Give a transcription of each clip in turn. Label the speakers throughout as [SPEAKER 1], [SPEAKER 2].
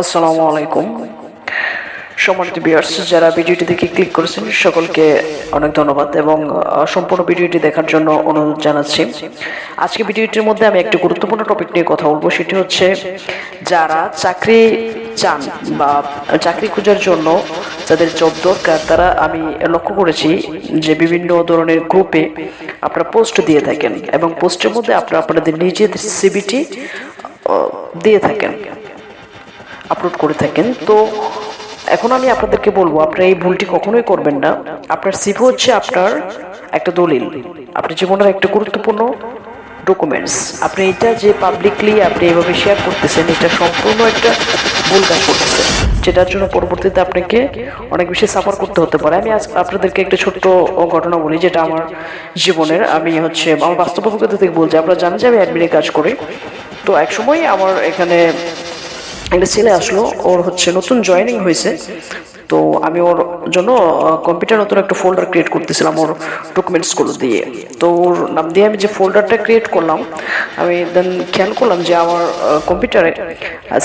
[SPEAKER 1] আসসালামু আলাইকুম। সম্মানিত ভিউয়ার্স, যারা ভিডিওটি দেখে ক্লিক করেছেন সকলকে অনেক ধন্যবাদ এবং সম্পূর্ণ ভিডিওটি দেখার জন্য অনুরোধ জানাচ্ছি। আজকে ভিডিওটির মধ্যে আমি একটি গুরুত্বপূর্ণ টপিক নিয়ে কথা বলবো, সেটি হচ্ছে যারা চাকরি চান বা চাকরি খোঁজার জন্য যাদের জব দরকার, তারা আমি লক্ষ্য করেছি যে বিভিন্ন ধরনের গ্রুপে আপনারা পোস্ট দিয়ে থাকেন এবং পোস্টের মধ্যে আপনারা আপনাদের নিজের সিভিটি দিয়ে থাকেন, আপলোড করে থাকেন। তো এখন আমি আপনাদেরকে বলবো, আপনারা এই ভুলটি কখনোই করবেন না। আপনার সিভি হচ্ছে আপনার একটা দলিল, আপনার জীবনের একটা গুরুত্বপূর্ণ ডকুমেন্টস। আপনি এটা যে পাবলিকলি আপনি এভাবে শেয়ার করতেছেন, এটা সম্পূর্ণ একটা ভুল কাজ করতেছেন, যেটার জন্য পরবর্তীতে আপনাকে অনেক বেশি সাফার করতে হতে পারে। আমি আজ আপনাদেরকে একটা ছোট্ট ঘটনা বলি, যেটা আমার জীবনের, আমি আমার বাস্তব অভিজ্ঞতা থেকে বলছি। আপনারা জানেন যে আমি অ্যাডমিনে কাজ করি। তো এক সময় আমার এখানে একটা ছেলে আসলো, ওর নতুন জয়েনিং হয়েছে। তো আমি ওর জন্য কম্পিউটার নতুন একটা ফোল্ডার ক্রিয়েট করতেছিলাম ওর ডকুমেন্টসগুলো দিয়ে। তো ওর নাম দিয়ে আমি যে ফোল্ডারটা ক্রিয়েট করলাম, আমি দেন খেয়াল করলাম যে আমার কম্পিউটারে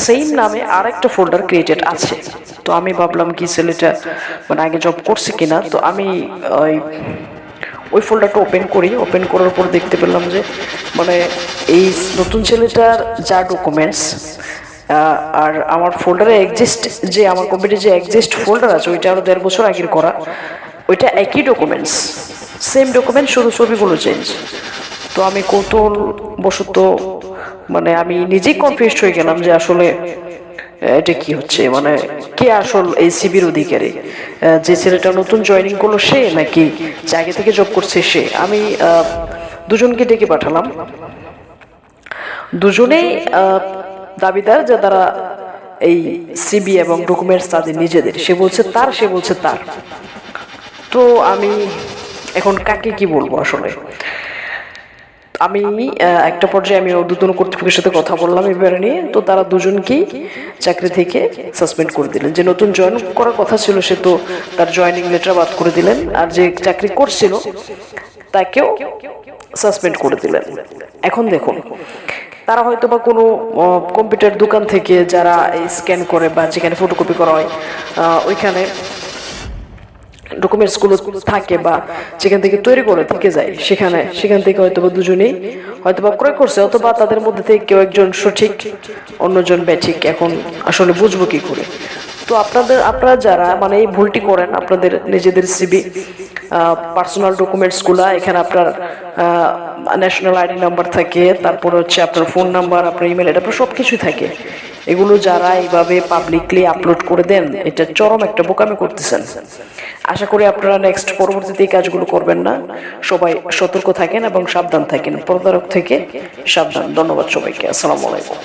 [SPEAKER 1] সেম নামে আর একটা ফোল্ডার ক্রিয়েটেড আছে। তো আমি ভাবলাম কি ছেলেটা আগে জব করছে কিনা। তো আমি ওই ফোল্ডারটা ওপেন করার পর দেখতে পেলাম যে এই নতুন ছেলেটার যা ডকুমেন্টস আর আমার ফোল্ডারে এক্সিস্ট, যে আমার কম্পিউটারে যে এক্সিস্ট ফোল্ডার আছে, ওইটা আরও 1.5 বছর আগের করা, ওইটা একই ডকুমেন্টস, সেম ডকুমেন্টস, শুধু ছবিগুলো চেঞ্জ। তো আমি কৌতূহলবশত আমি নিজেই কনফিউজড হয়ে গেলাম যে আসলে এটা কি হচ্ছে, কে আসল এই সিবির অধিকারী, যে ছেলেটা নতুন জয়েনিং করলো সে, নাকি জায়গা থেকে জব করছে সে। আমি দুজনকে ডেকে পাঠালাম, দুজনেই দাবিদার যে তারা এই সিবি এবং ডকুমেন্টস তাদের নিজেদের। সে বলছে তার। তো আমি এখন কাকে কি বলবো আসলে। আমি একটা পর্যায়ে আমি ঊর্ধ্বতন কর্তৃপক্ষের সাথে কথা বললাম এই ব্যাপারে নিয়ে। তো তারা দুজনকেই চাকরি থেকে সাসপেন্ড করে দিলেন। যে নতুন জয়েন করার কথা ছিল সে তো তার জয়েনিং লেটার বাদ করে দিলেন, আর যে চাকরি করছিল তাকেও সাসপেন্ড করে দিলেন। এখন দেখুন, তারা হয়তো বা কোনো কম্পিউটার দোকান থেকে যারা স্ক্যান করে বা যেখানে ফটোকপি করা হয় ওইখানে ডকুমেন্টসগুলো থাকে বা যেখান থেকে তৈরি করে থেকে যায়, সেখান থেকে হয়তো বা দুজনেই হয়তো বা ক্রয় করছে, অথবা তাদের মধ্যে থেকে কেউ একজন সঠিক অন্যজন ব্যাঠিক। এখন আসলে বুঝবো কি করে। তো আপনারা যারা এই ভুলটি করেন, আপনাদের নিজেদের সিবি পার্সোনাল ডকুমেন্টসগুলো, এখানে আপনার ন্যাশনাল আইডি নাম্বার থাকে, তারপরে আপনার ফোন নাম্বার, আপনার ইমেল, এটা আপনার সব কিছুই থাকে। এগুলো যারা এইভাবে পাবলিকলি আপলোড করে দেন, এটা চরম একটা বোকামি করতেছেন। আশা করি আপনারা পরবর্তীতে এই কাজগুলো করবেন না। সবাই সতর্ক থাকেন এবং সাবধান থাকেন, প্রতারক থেকে সাবধান। ধন্যবাদ সবাইকে। আসসালামু আলাইকুম।